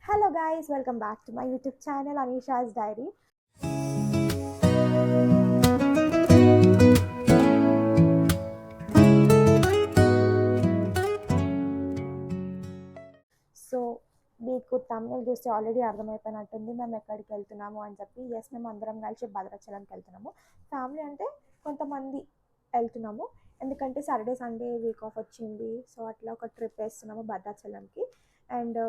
Hello guys, welcome back to my YouTube channel Anisha's Diary. So మీకు తమిళ చూస్తే already అర్థమైపోయినట్టుంది మేము ఎక్కడికి వెళ్తున్నాము అని చెప్పి. ఎస్, మేము అందరం కలిసి భద్రాచలంకి వెళ్తున్నాము. ఫ్యామిలీ అంటే కొంతమంది వెళ్తున్నాము, ఎందుకంటే సాటర్డే సండే వీక్ ఆఫ్ వచ్చింది. సో అట్లా ఒక ట్రిప్ వేస్తున్నాము భద్రాచలంకి. అండ్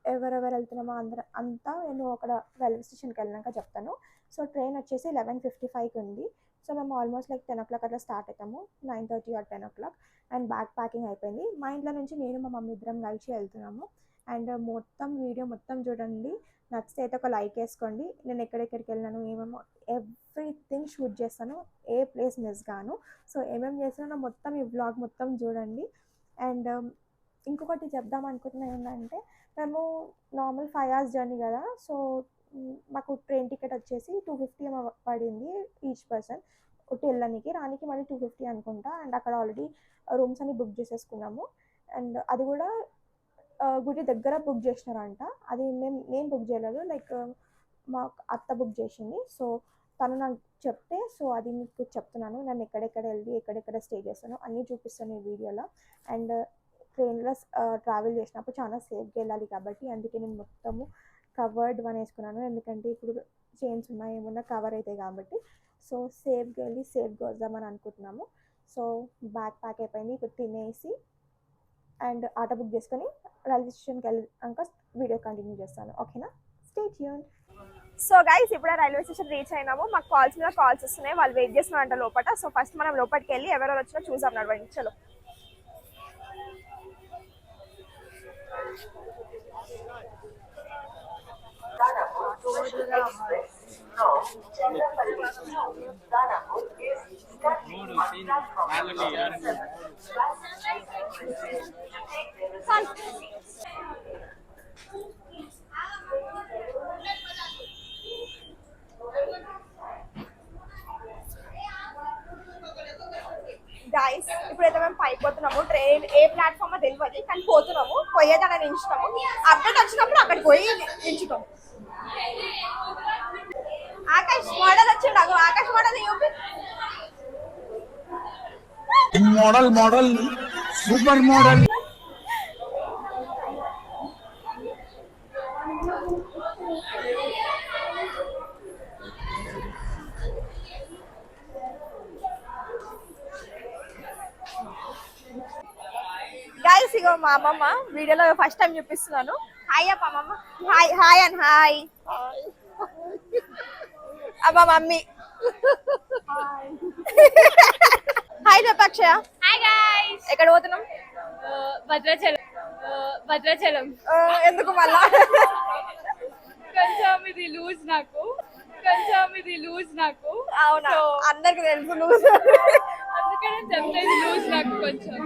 ఎవరెవరు వెళ్తున్నామో అంతా నేను అక్కడ రైల్వే స్టేషన్కి వెళ్ళినాక చెప్తాను. సో ట్రైన్ వచ్చేసి 11:55కి ఉంది. సో మేము ఆల్మోస్ట్ లైక్ 10 o'clock అట్లా స్టార్ట్ అవుతాము, 9:30 are 10 o'clock. And bag packing అయిపోయింది. మా ఇంట్లో నుంచి నేను మా మమ్మీ ఇద్దరం కలిసి వెళ్తున్నాము. అండ్ మొత్తం వీడియో మొత్తం చూడండి. నచ్చితే అయితే ఒక లైక్ వేసుకోండి. నేను ఎక్కడెక్కడికి వెళ్ళినాను, ఏమేమో ఎవ్రీథింగ్ షూట్ చేస్తాను, ఏ ప్లేస్ మిస్ గాను. సో ఏమేమి చేస్తున్నానో మొత్తం ఈ వ్లాగ్ మొత్తం చూడండి. అండ్ ఇంకొకటి చెప్దాం అనుకుంటున్నా ఏంటంటే, మేము నార్మల్ 5 hours జర్నీ కదా. సో మాకు ట్రైన్ టికెట్ వచ్చేసి 250 పడింది ఈచ్ పర్సన్. వెళ్ళడానికి రానికి మళ్ళీ 250 అనుకుంటా. అండ్ అక్కడ ఆల్రెడీ రూమ్స్ అన్ని బుక్ చేసేసుకున్నాము. అండ్ అది కూడా గుడి దగ్గర బుక్ చేసినారంట. అది నేను బుక్ చేయలేదు, లైక్ మా అత్త బుక్ చేసింది. సో తను నాకు చెప్తే, సో అది మీకు చెప్తున్నాను. నేను ఎక్కడెక్కడ వెళ్ళి ఎక్కడెక్కడ స్టే చేస్తాను అన్నీ చూపిస్తాను ఈ వీడియోలో. అండ్ ట్రైన్లో ట్రావెల్ చేసినప్పుడు చాలా సేఫ్గా వెళ్ళాలి కాబట్టి అందుకే నేను మొత్తము కవర్డ్ వన్ వేసుకున్నాను, ఎందుకంటే ఇప్పుడు చైన్స్ ఉన్నాయి ఏమన్నా కవర్ అవుతాయి కాబట్టి. సో సేఫ్గా వెళ్ళి సేఫ్గా వద్దామని అనుకుంటున్నాము. సో బ్యాగ్ ప్యాక్ అయిపోయింది, ఇప్పుడు తినేసి అండ్ ఆటో బుక్ చేసుకొని రైల్వే స్టేషన్కి వెళ్ళాక వీడియో కంటిన్యూ చేస్తాను. ఓకేనా, స్టే ట్యూన్. సో గైస్, ఇప్పుడే రైల్వే స్టేషన్ రీచ్ అయినాము. మాకు కాల్స్ మీద కాల్స్ వస్తున్నాయి, వాళ్ళు వెయిట్ చేస్తున్నారంట లోపల. సో ఫస్ట్ మనం లోపలికి వెళ్ళి ఎవరెవరు వచ్చినా చూసాం నడవండి. చలో. గైస్, ఇప్పుడైతే మేము పైకి పోతున్నాము. ట్రైన్ ఏ ప్లాట్ఫామ్ తెలియదు, కానీ పోతున్నాము. పోయేదాన్ని నించుతాము, అప్డేట్ వచ్చినప్పుడు అక్కడికి పోయి నించుతాం. ఆకాష్ మోడల్ వచ్చిండు, Akash model model model super model. Guys, ఇగో మా అమ్మమ్మ వీడియోలో ఫస్ట్ టైం చూపిస్తున్నాను. హాయ్ అప్ప అమ్మమ్మ. Hi hi and hi. అబ్బా మమ్మీ. హాయ్ చెప్పక్షయ. Hi guys. ఎక్కడ పోతున్నాం? భద్రాచలం. భద్రాచలం. ఎందుకు మళ్ళా? కొంచెం ఇది లూజ్ నాకు. అవునా, అందరికి తెలుసు లూజ్. అందుకనే చెప్తాను లూజ్ నాకు కొంచెం.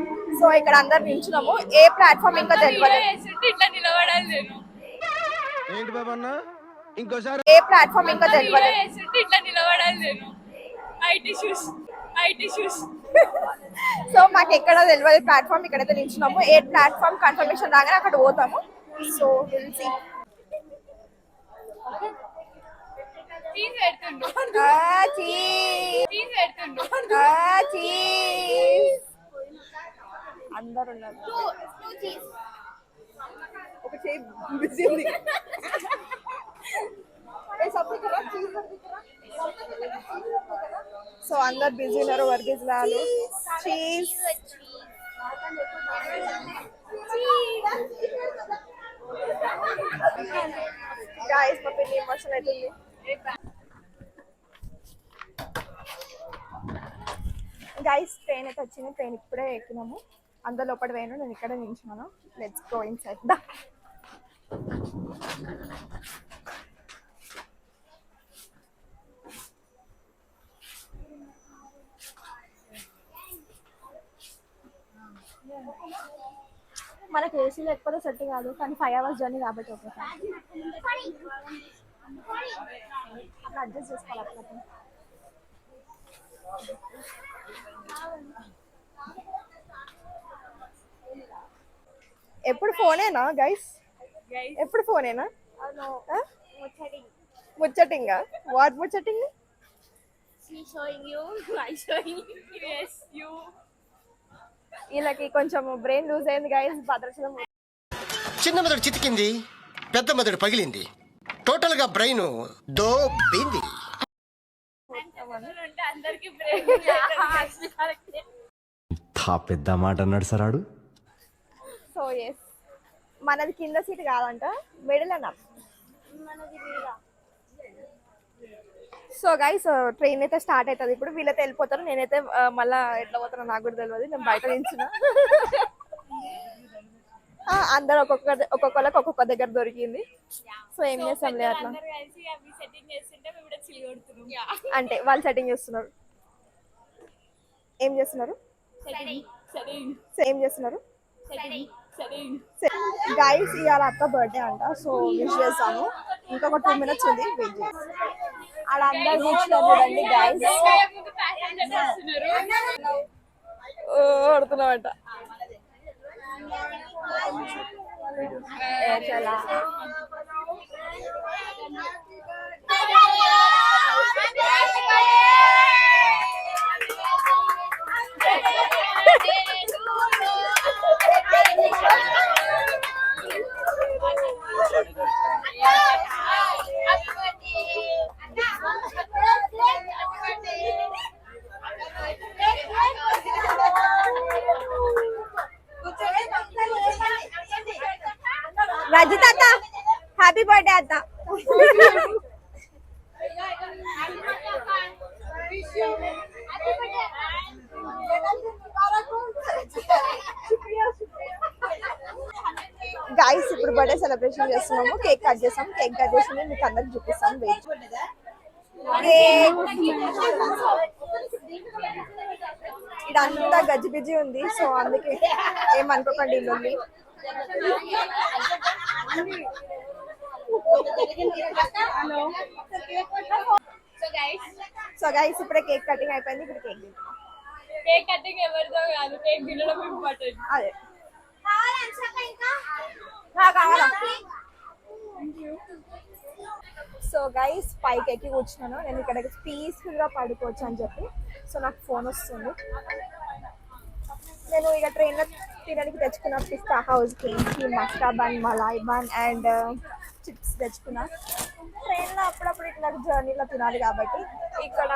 సో ఇక్కడ అందరు నించున్నాము. ఏ ప్లాట్ఫామ్ ఇంకా తెలియదు. ఇట్లా నిలబడాలి నేను. ఏంటి బాబా అన్న ఇంకోసారి? ఏ ప్లాట్ఫామ్ ఇంకా తెలియదు. ఇట్లా నిలబడాలి నేను. IT shoes. సో మాకు ఎక్కడ తెలియదు ప్లాట్ఫామ్. ఇక్కడైతే నించున్నాము. ఏ ప్లాట్ఫామ్ కన్ఫర్మేషన్ రాగానే అక్కడ పోతాము. So will see. అందరు ఉన్నారు. ఒక చేయి బిజీ ఉంది. సో అందరు బిజీ ఉన్నారు. వర్గీస్ వాళ్ళు చీజ్. గాయ్స్, మా పిన్ని ఎమోషన్ అవుతుంది. గైస్, ట్రైన్ అయితే వచ్చింది. ట్రైన్ ఇప్పుడే ఎక్కినాము. అందరు లోపల పోయాను, నేను ఇక్కడ నించున్నాను. Let's go inside. దా. మనకి ఏసీ లేకపోతే సెట్ కాదు, కానీ 5 hours జర్నీ కాబట్టి ఒకసారి అట్లా అడ్జస్ట్ చేసుకోవాలి. అట్లా ఎప్పుడు ఫోనేనా గైస్? గైస్ ఎప్పుడు ఫోనేనా ముచ్చటింగా వాట్ ముచ్చటింగ్ yes you వీళ్ళకి కొంచెం బ్రెయిన్ లూజ్ అయింది గైస్ భద్రాచలం చిన్న మెదడు చితికింది, పెద్ద మెదడు పగిలింది, టోటల్ గా బ్రెయిన్ దోబింది. ఉంటే అందరికి బ్రేక్ పెద్ద మాట అన్నాడు సరాడు. సో ఎస్ మనది కింద సీట్ కాదంట మిడిల్ అన్న సో గైస్ ట్రైన్ అయితే స్టార్ట్ అవుతుంది ఇప్పుడు వీళ్ళైతే వెళ్ళిపోతారు నేనైతే మళ్ళీ ఎట్లా పోతానో నాకు కూడా తెలియదు నేను బయట నించున్నా అందరు ఒక్కొక్కరికి ఒక్కొక్క దగ్గర దొరికింది సో ఏం చేస్తాంలే అట్లా కలిసి అవి సెట్టింగ్ చేస్తుంటే మేము కూడా చిల్ కొడుతున్నాం అంటే వాళ్ళు సెట్టింగ్ చేస్తున్నారు ఏం చేస్తున్నారు ఏం చేస్తున్నారు గైస్ ఇవాళ అక్క బర్త్డే అంట సో విష్ చేస్తాము ఇంకొక 2 minutes ఉంది వెయిట్ చేసి అలా అందరు కూర్చున్నారు చూడండి గైస్ ఆడుతున్నామంట రజిత అత్త హ్యాపీ బర్త్డే అత్త గైస్ ఇప్పుడు బర్త్డే సెలబ్రేషన్ చేస్తున్నాము కేక్ కట్ చేస్తాం కేక్ కట్ చేసి మీకు అందరికి చూపిస్తాం వెయిట్ ఇదంతా గజిబిజి ఉంది సో అందుకే ఏమనుకోకండి ఇల్లు సో గైస్ ఇప్పుడే కేక్ కటింగ్ అయిపోయింది ఇప్పుడు కేక్ కటింగ్ ఎవరిదో కాదు కేక్ తినడం ఇంపార్టెంట్ అదే కావాలా సో గైస్ పైకి ఎక్కి కూర్చున్నాను నేను ఇక్కడ పీస్ఫుల్ గా పడుకోవచ్చు అని చెప్పి సో నాకు ఫోన్ వస్తుంది నేను ఇక ట్రైన్లో తినడానికి తెచ్చుకున్న Pista House cakes maska bun malai bun and chips తెచ్చుకున్నా ట్రైన్లో అప్పుడప్పుడు ఇట్లా జర్నీలో తినాలి కాబట్టి ఇక్కడ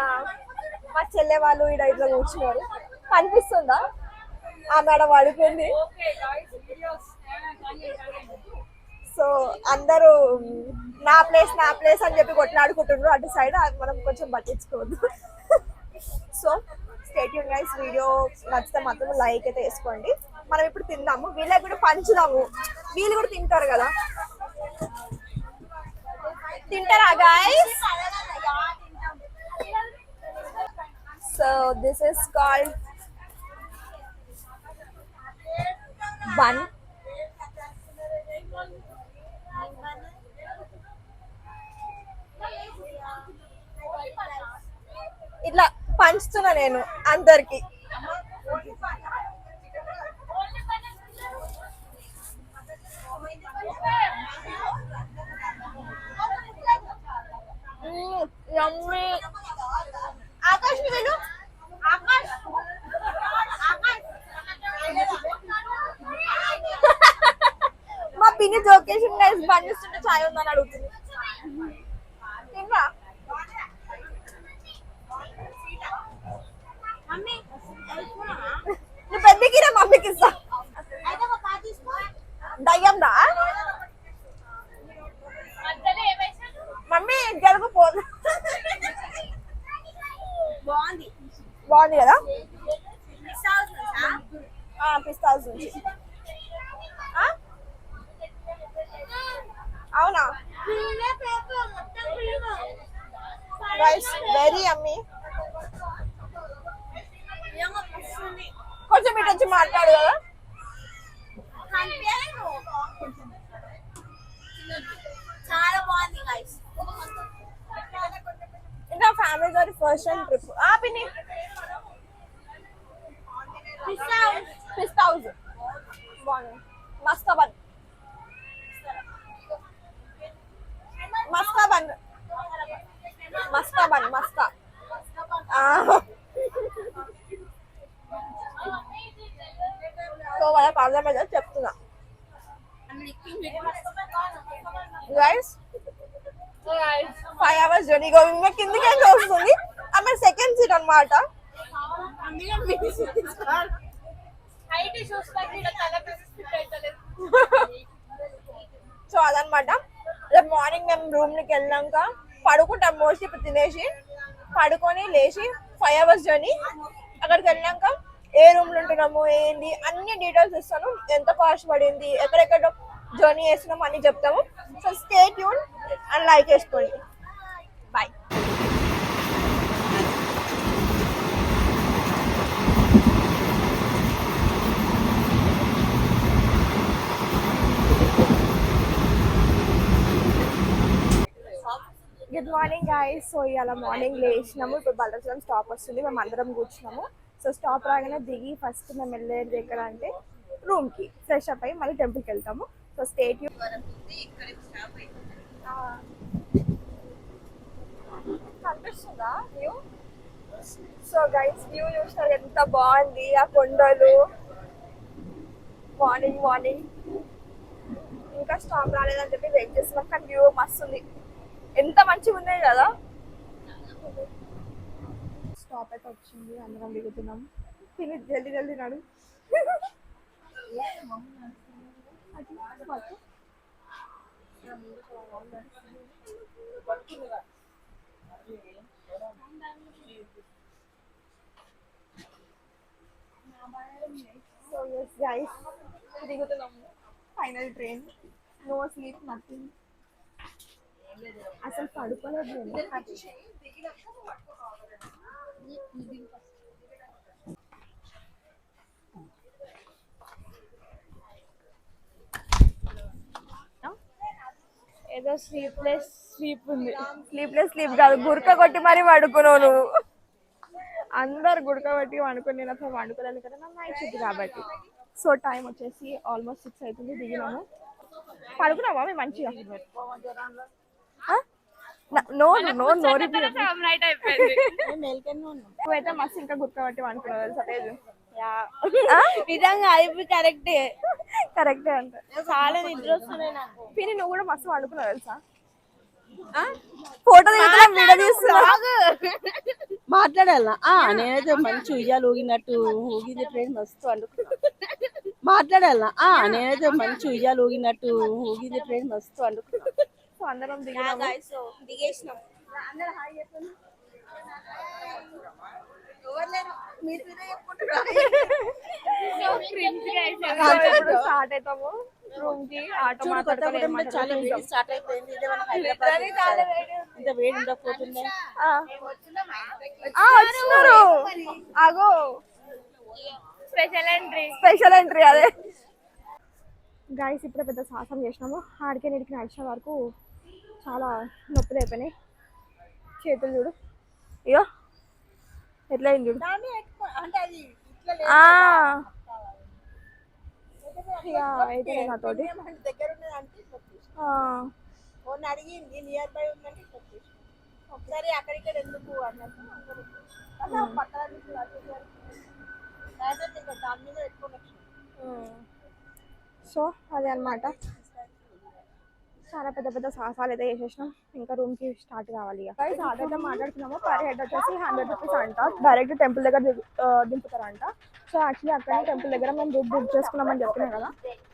మా చెల్లె వాళ్ళు ఇక్కడ ఇట్లా కూర్చున్నారు కనిపిస్తుందా ఆ మేడం పడుకుంది సో అందరూ నా ప్లేస్ అని చెప్పి కొట్లాడుకుంటున్నారు అటు సైడ్ మనం కొంచెం పట్టించుకోవద్దు so stay tune guys video నచ్చితే మాత్రం లైక్ అయితే వేసుకోండి మనం ఇప్పుడు తిందాము వీళ్ళకి కూడా పంచుదాము వీళ్ళు కూడా తింటారు కదా తింటారా guys so this is called bun ఇట్లా పంచుతున్నా నేను అందరికి ఆకాష్ వెళ్ళు ఆకాష్ మా పిన్ని జోకేషన్ గైస్ బంద్ చేస్తుంటే చాయ్ ఉందని అడుగుతుంది ఇంకా నువ్వు పెద్దకి రా మమ్మీకి ఇస్తా దయ్యం దా మమ్మీ గెలుపుపోదు బాగుంది కదా పిస్తా హౌస్ నుంచి అవునా గైస్ వెరీ యమ్మీ కొంచెం ఇటు వచ్చి మాట్లాడు కదా చాలా బాగుంది గైస్ ఇంకా ఫ్యామిలీ తోటి ఫస్ట్ టైం ట్రిప్ పిన్ని పిస్తా హౌస్ బాగుంది మస్తాబాద్ గైస్ 5 hours జర్నీ గోయింగ్ కిందికి అయితే వస్తుంది ఆమె సెకండ్ సీట్ అన్నమాట. హైట్ చూస్తాకి తల ఫిట్ అవుతలేదు. సో అదనమాట. రేపు మార్నింగ్ మేము రూమ్కి వెళ్ళాక పడుకుంటాం మోస్ట్లీ. ఇప్పుడు తినేసి పడుకొని లేచి 5 hours జర్నీ. అక్కడికి వెళ్ళాక ఏ రూమ్లో ఉంటున్నాము ఏంటి అన్ని డీటెయిల్స్ ఇస్తాను. ఎంత కాస్ట్ పడింది, ఎక్కడెక్కడ జర్నీ చేస్తున్నాము అన్ని చెప్తాము. So stay tune and like చేసుకోండి. Bye. Good morning guys. So ఇవాళ మార్నింగ్ లేచినాము. ఇప్పుడు భద్రాచలం స్టాప్ వస్తుంది, మేము అందరం కూర్చున్నాము. సో స్టాప్ రాగానే దిగి ఫస్ట్ మేము వెళ్ళేది దగ్గర అంటే రూమ్కి ఫ్రెష్ అప్ అయ్యి మళ్ళీ టెంపుల్కి వెళ్తాము. సో స్టేట్ కనిపిస్తుందా వ్యూ? సో గైస్ వ్యూ చూస్తారు ఎంత బాగుంది, ఆ కొండలు. మార్నింగ్ మార్నింగ్ ఇంకా స్టాప్ రాలేదని చెప్పి వెయిట్ చేస్తున్నాం, కానీ వ్యూ మస్తు ఉంది. ఎంత మంచిగా ఉన్నాయి కదా. స్టాప్ అయితే వచ్చింది, అందరం దిగుతున్నాం. తిని జల్దీ జల్దీ నడు. సో ఎస్ గైస్ దిగుతున్నాము. Final train. No sleep nothing. అసలు పడుకోలేదు. ఏదో స్లీప్లెస్ స్లీప్ ఉంది. స్లీప్లెస్ స్లీప్ కాదు, గురక కొట్టి మరీ పడుకున్నావు నువ్వు. అందరు గురక కొట్టి వండుకొని, నేను అసలు వండుకోలేదు కదా, నా నైట్ షిఫ్ట్ కాబట్టి. సో టైం వచ్చేసి ఆల్మోస్ట్ 6 అవుతుంది. దిగినాము. పడుకున్నావా మేము మంచిగా? నో నో నో నైట్ అయిపోయింది. నువ్వైతే మస్తు ఇంకా గుర్తుపట్టి అనుకున్నావు తెలుసా పేరు? నిజంగా అది కరెక్టే. కరెక్టే అంట. చాలా నిద్ర వస్తున్నాయి నాకు. పిని నువ్వు కూడా మస్తు అనుకున్నావు తెలుసా? ఫోటో వీడియో తీస్తున్నా. మాట్లాడాలా? నేనైతే మంచి ఉయ్యాలు ఊగినట్టు ఊగింది ట్రైన్ మస్తు అనుకున్నా. మాట్లాడాలా? నేనైతే మంచి ఉయ్యాలు ఊగినట్టు ఊగింది ట్రైన్ మస్తు అనుకున్నా. సో అందరం దిగినాము. దిగేసినాం. ఇప్పుడు స్టార్ట్ అవుతాము రూమ్ కి. ఆటో మాట్లాడుకొని చాలా వేడి స్టార్ట్ అయిపోయింది. ఇదేమన్నా హైదరాబాద్ ఇంత వేడి ఉండకపోతుండే. వచ్చినారు. ఆగో స్పెషల్ ఎంట్రీ అదే గైస్. ఇప్పుడే పెద్ద సాహసం చేసినాము. ఆడికే నీటికి నడిచిన వరకు చాలా నొప్పులు అయిపోయినాయి. చేతులు చూడు, ఇగో ఎట్లా అయింది చూడు. అయితే నాతోటి అడిగింది నియర్ బై ఉందంటే ఒకసారి అక్కడిక్కడ ఎందుకు అన్నట్టు దాని మీద పెట్టుకోవచ్చు. సో అదే అనమాట. చాలా పెద్ద పెద్ద సాహసాలు అయితే చేసేసినాం. ఇంకా రూమ్ కి స్టార్ట్ కావాలి. ఆటో అయితే మాట్లాడుతున్నాము. పర్ హెడ్ వచ్చేసి 100 రూపీస్ అంట. డైరెక్ట్ టెంపుల్ దగ్గర దింపుతారంట. సో యాక్చువల్లీ అక్కడ టెంపుల్ దగ్గర మేము రూమ్ బుక్ చేసుకున్నామని చెప్తున్నాం కదా.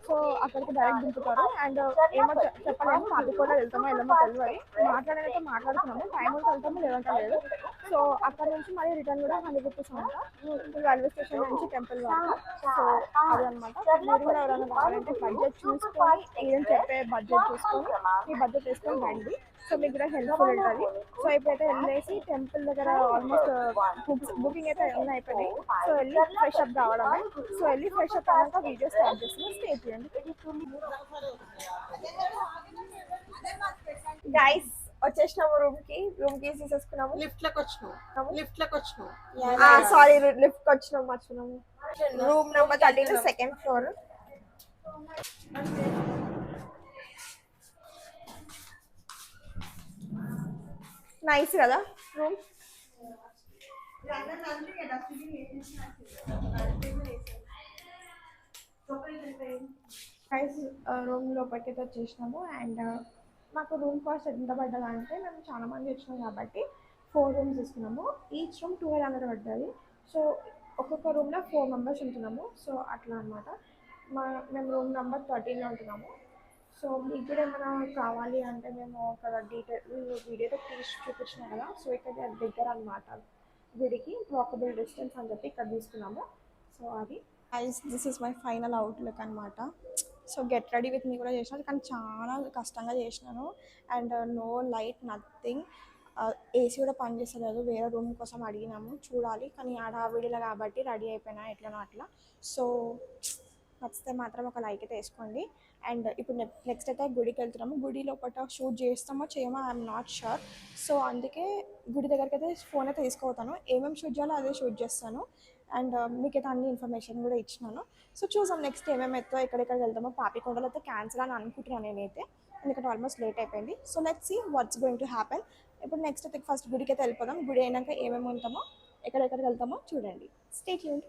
సో అక్కడికి డైరెక్ట్ దింపుతారు. అండ్ ఏమో చెప్పలేము, మాదికోట వెళ్తామో వెళ్ళమో తెలియదు. మాట్లాడేదైతే మాట్లాడుతున్నాము. టైం ఉంటే వెళ్తాము, లేదంటే లేదు. సో అక్కడ నుంచి మళ్ళీ రిటర్న్ కూడా 100 రూపీస్ అంట. రైల్వే స్టేషన్ నుంచి టెంపుల్ వరకు. సో అదే అనమాట. మీరు కూడా ఎవరైనా కావాలంటే బడ్జెట్ చూసుకొని, ఏం చెప్పే బడ్జెట్ చూసుకొని ఈ బడ్జెట్ వేసుకొని రండి. సో మీకు కూడా హెల్ప్ఫుల్ ఉంటుంది. సో ఇప్పుడైతే వెళ్ళేసి టెంపుల్ దగ్గర ఆల్మోస్ట్ బుకింగ్ అయితే అన్నీ అయిపోయినాయి. సో వెళ్ళి ఫ్రెష్ అప్ కావడమే. సో వెళ్ళి ఫ్రెష్ అప్ అయ్యాక వీడియో స్టార్ట్ చేస్తున్నాం. స్టే చేయండి గైస్. వచ్చేసినాము రూమ్ కి తీసేసుకున్నాము. లిఫ్ట్ లకు వచ్చినాం. సారీ లిఫ్ట్ కి వచ్చినాము, మర్చిపోయినాము. Room number 32 second floor. Nice కదా రూమ్. రూమ్ లోపలికి వచ్చేసినాము. అండ్ మాకు రూమ్ కాస్ట్ ఎంత పడ్డది అంటే మేము చాలా మంది వచ్చినాం కాబట్టి 4 రూమ్స్ తీసుకున్నాము. ఈచ్ రూమ్ 1200 పడ్డది. సో ఒక్కొక్క రూమ్లో 4 మెంబర్స్ ఉంటున్నాము. సో అట్లా అనమాట. మేము రూమ్ నెంబర్ 13లో ఉంటున్నాము. సో మీకు కూడా ఏమైనా కావాలి అంటే మేము ఒక వీడియోతో తీసి చూపించినాం కదా. సో ఇక్కడ దగ్గర అనమాట గుడికి, వాకబుల్ డిస్టెన్స్ అని చెప్పి ఇక్కడ తీసుకున్నాము. సో అది this is my final outlook అనమాట. సో గెట్ రెడీ విత్ మీ కూడా చేసినాను, కానీ చాలా కష్టంగా చేసినాను. And no light, nothing. AC కూడా పనిచేస్తలేదు. వేరే రూమ్ కోసం అడిగినాము, చూడాలి. కానీ హడావిడిలో కాబట్టి రెడీ అయిపోయినా ఎట్లనో అట్లా. సో నచ్చితే మాత్రం ఒక లైక్ అయితే వేసుకోండి. అండ్ ఇప్పుడు నెక్స్ట్ అయితే గుడికి వెళ్తున్నాము. గుడి లోపల షూట్ చేస్తామో చేయమో ఐఎమ్ నాట్ షూర్. సో అందుకే గుడి దగ్గరికి అయితే ఫోన్ అయితే తీసుకుపోతాను. ఏమేమి షూట్ చేయాలో అదే షూట్ చేస్తాను. అండ్ మీకైతే అన్ని ఇన్ఫర్మేషన్ కూడా ఇచ్చినాను. సో చూసాం నెక్స్ట్ ఏమేమి అవుతుందో, ఎక్కడెక్కడికి వెళ్తామో. పాపికొండలో అయితే క్యాన్సిల్ అని అనుకుంటున్నాను నేనైతే, ఎందుకంటే ఆల్మోస్ట్ లేట్ అయిపోయింది. So let's see what's going to happen. ఇప్పుడు నెక్స్ట్ అయితే ఫస్ట్ గుడికి అయితే వెళ్ళిపోదాం. గుడి అయినాక ఏమేమి ఉంటామో, ఎక్కడెక్కడికి వెళ్తామో చూడండి. Stay tuned.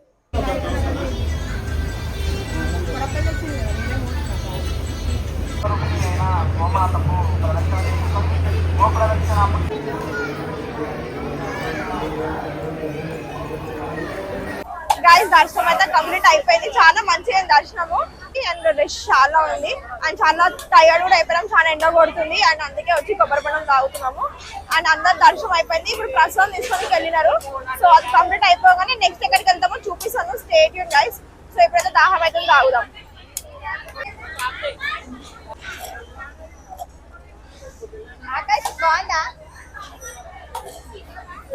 గైస్ దర్శనం అయితే కంప్లీట్ అయిపోయింది. చాలా మంచిగా దర్శనము. అండ్ రష్ చాలా ఉంది. అండ్ చాలా టైర్డ్ కూడా అయిపోయినాం. చాలా ఎండ కొడుతుంది. అండ్ అందుకే వచ్చి కొబ్బరి బొండం తాగుతున్నాము. అండ్ అందరు దర్శనం అయిపోయింది. ఇప్పుడు ప్రసాదం తీసుకొని వెళ్ళినారు. సో అది కంప్లీట్ అయిపోగానే నెక్స్ట్ ఎక్కడికి వెళ్తామో చూపిస్తాను. Stay tuned guys. సో ఇప్పుడైతే దాహం అయితే తాగుదాం.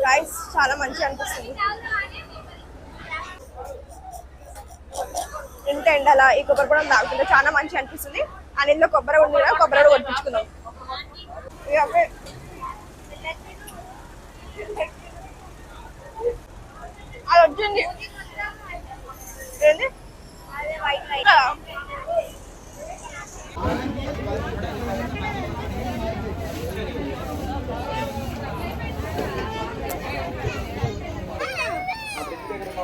గైస్ చాలా మంచిగా అనిపిస్తుంది. ఇంత ఎండలా ఈ కొబ్బరి కూడా తాగుతుంటే చాలా మంచిగా అనిపిస్తుంది. అండ్ ఇందులో కొబ్బరి ఉంది కదా, కొబ్బరి కూడా కొట్టించుకున్నాం. అది వచ్చింది ఏంది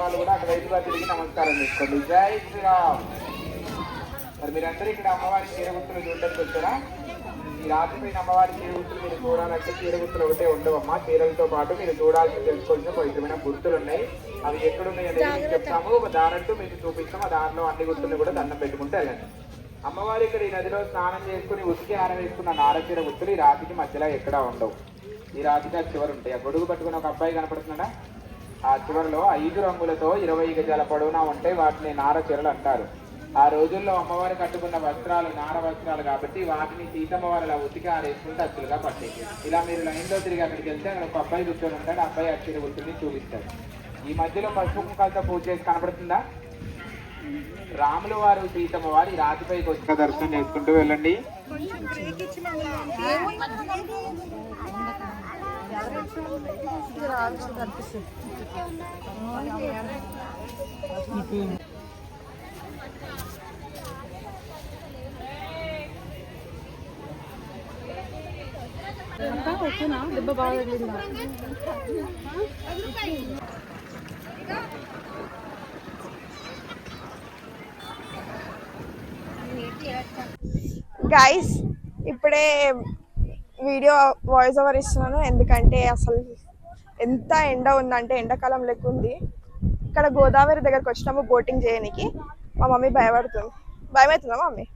వాళ్ళు కూడా అటువైపుగా తిరిగి నమస్కారం చేసుకోండి. జై శ్రీరామ్. మరి మీరందరూ ఇక్కడ అమ్మవారి చీరగుర్తులు చూడడానికి వచ్చారా? ఈ రాత్రిపైన అమ్మవారి చీరగుర్తులు మీరు చూడాలంటే చీరగుర్తులు ఒకటే ఉండవమ్మా. చీరలతో పాటు మీరు చూడాల్సి తెలుసుకోవాల్సిన పవిత్రమైన గుర్తులు ఉన్నాయి. అవి ఎక్కడున్నాయి అనేది మీకు చెప్తాము. ఒక దారంటూ మీకు చూపిస్తాము. ఆ దారిలో అన్ని గుర్తులు కూడా దండం పెట్టుకుంటే వెళ్ళండి. అమ్మవారి ఇక్కడ ఈ నదిలో స్నానం చేసుకుని ఉతికి ఆరవేసుకున్న నారచీర గుర్తులు ఈ రాతికి మధ్యలో ఎక్కడా ఉండవు. ఈ రాతికి ఆ చివరు ఉంటాయి. ఆ గొడుగు పట్టుకుని ఒక అబ్బాయి కనపడుతున్నాడా? ఆ చివరిలో 5 రంగులతో 20 గజాల పొడవునా ఉంటే వాటిని నార చీరలు అంటారు. ఆ రోజుల్లో అమ్మవారు కట్టుకున్న వస్త్రాలు నార వస్త్రాలు కాబట్టి వాటిని సీతమ్మవారు అలా ఉతికి ఆరేసుకుంటే అచ్చులుగా పట్టేది. ఇలా మీరు లైన్లో తిరిగి అక్కడికి వెళ్తే అక్కడ ఒక అబ్బాయి కూర్చొని ఉంటాడు. అబ్బాయి అచ్చుల గుర్తుని చూపిస్తాడు. ఈ మధ్యలో పసుపు కుంకాలతో పూజ చేసి కనపడుతుందా? రాములు వారు సీతమ్మ వారు ఈ రాతిపైకి వచ్చి దర్శనం చేసుకుంటూ వెళ్ళండి. దెబ్బ బాగా గైస్ ఇప్పుడే వీడియో వాయిస్ ఓవర్ ఇస్తున్నాను. ఎందుకంటే అసలు ఎంత ఎండ ఉందంటే ఎండాకాలం లెక్క ఉంది. ఇక్కడ గోదావరి దగ్గరకు వచ్చినాము బోటింగ్ చేయడానికి. మా మమ్మీ భయపడుతుంది. భయమవుతుందా మమ్మీ?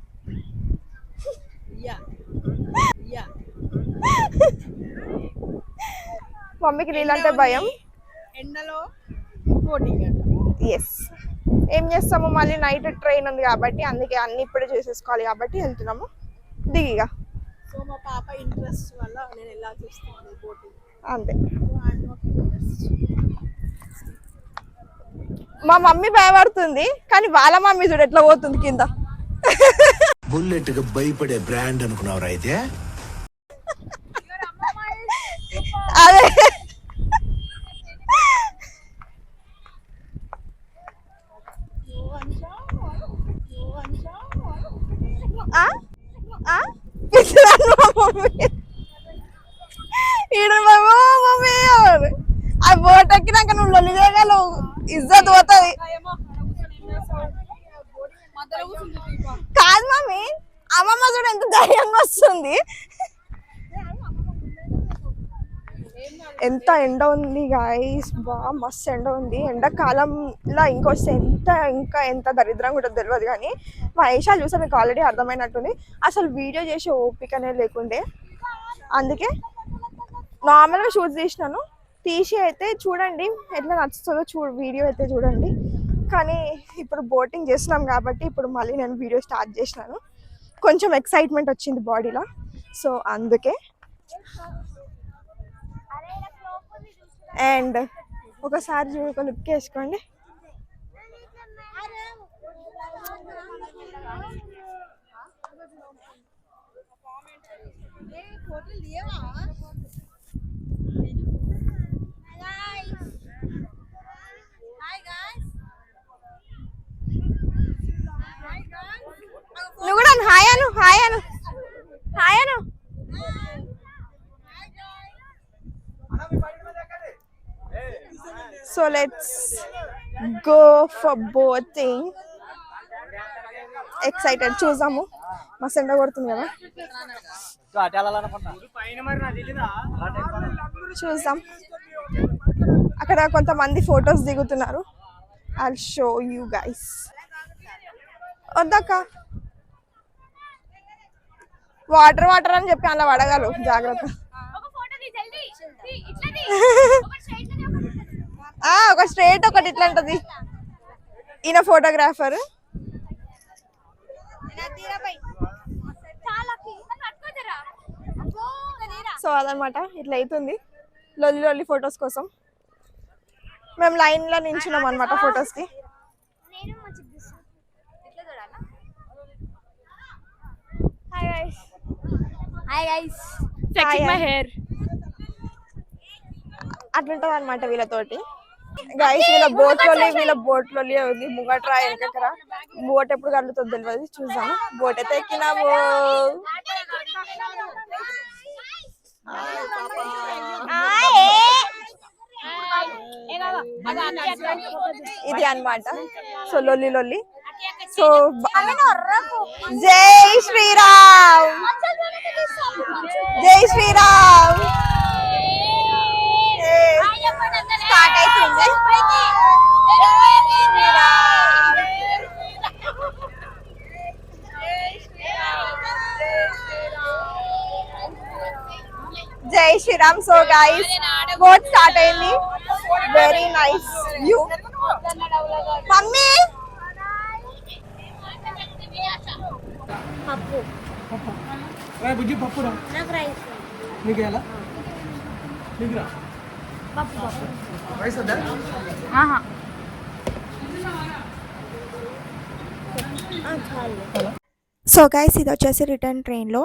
మమ్మీకి నీళ్ళంటే భయం. ఎండలో బోటింగ్ ఎస్. ఏం చేస్తాము, మళ్ళీ నైట్ ట్రైన్ ఉంది కాబట్టి అందుకే అన్ని ఇప్పుడే చేసేసుకోవాలి కాబట్టి వెళ్తున్నాము. దిగిగా సో మా పాప ఇంట్రెస్ట్ వల్ల నేను ఎలా చూస్తాను బోటింగ్ అంతే. మా మమ్మీ భయపడుతుంది కానీ వాళ్ళ మమ్మీ చూడు ఎట్లా పోతుంది కింద. బుల్లెట్ కి భయపడే బ్రాండ్ అనుకున్నావు అయితే. అదే ఆ బోట్ ఎక్కినాక నువ్వు లొల్లి చేయగలవు, ఇజ్జత్ పోతుంది. కాదు మమ్మీ, అమ్మమ్మ చూడు ఎంత ధైర్యంగా వస్తుంది. ఎంత ఎండ ఉంది గాయస్, మస్తు ఎండ ఉంది. ఎండాకాలంలో ఇంకొస్తే ఇంకా ఎంత దరిద్రంగా ఉంటుందో తెలియదు. కానీ మా వేషాలు చూస్తే మీకు ఆల్రెడీ అర్థమైనట్టుంది. అసలు వీడియో చేసే ఓపికనే లేకుండే, అందుకే నార్మల్గా షూట్స్ తీసినాను. తీసి అయితే చూడండి ఎట్లా నచ్చుతుందో వీడియో అయితే చూడండి. కానీ ఇప్పుడు బోటింగ్ చేస్తున్నాం కాబట్టి ఇప్పుడు మళ్ళీ నేను వీడియో స్టార్ట్ చేసినాను. కొంచెం ఎక్సైట్మెంట్ వచ్చింది బాడీలో, సో అందుకే. అండ్ ఒకసారి ఒక లుక్ వేసుకోండి. నువ్వు కూడా hi Anu, hi Anu, hi Anu. So let's go for boating. Excited, చూసాము. మస్తు ఎండ కొడుతుంది కదా, చూసాం. అక్కడ కొంతమంది ఫొటోస్ దిగుతున్నారు. I'll show you guys. వద్దక్క, వాటర్ వాటర్ అని చెప్పి అలా పడగలరు, జాగ్రత్త. ఒక స్ట్రైట్ ఒకటి ఇట్లా ఉంటది. ఈయన ఫోటోగ్రాఫర్. సో అదనమాట, ఇట్లా అవుతుంది లొల్లి లొల్లి ఫొటోస్ కోసం. మేము లైన్లో నించున్నాం అనమాట ఫొటోస్కి. అట్లుంటది అనమాట వీళ్ళతోటి. గైస్ వీళ్ళ బోట్లోనే ఉంది. ముంగట్రా వెనకరా బోట్ ఎప్పుడు కదులుతుందో తెలియదు. చూసాము, బోట్ అయితే ఎక్కినాము. ఇది అన్నమాట. సో లొల్లి లొల్లి. సో జై శ్రీరామ్, జై శ్రీరామ్. స్టార్ట్ అవుతుంది. జై Sriram. So guys boat start అయింది. Very nice view. మమ్మీ బుజ్జి పప్పురా నీకు ఎలా నీకురా రైస్ వద్దా? సో గైస్ ఇది వచ్చేసి రిటర్న్ ట్రైన్లో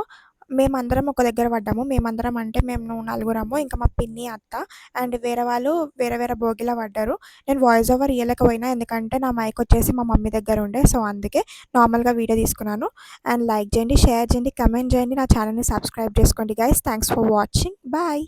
మేమందరం ఒక దగ్గర పడ్డాము. మేమందరం అంటే మేము నలుగురము, ఇంకా మా పిన్ని, అత్త అండ్ వేరే వాళ్ళు వేరే వేరే బోగిలో పడ్డారు. నేను వాయిస్ ఓవర్ ఇవ్వలేకపోయినా, ఎందుకంటే నా మైక్ వచ్చేసి మా మమ్మీ దగ్గర ఉండే. సో అందుకే నార్మల్గా వీడియో తీసుకున్నాను. అండ్ లైక్ చేయండి, షేర్ చేయండి, కమెంట్ చేయండి, నా ఛానల్ని సబ్స్క్రైబ్ చేసుకోండి guys. Thanks for watching, bye.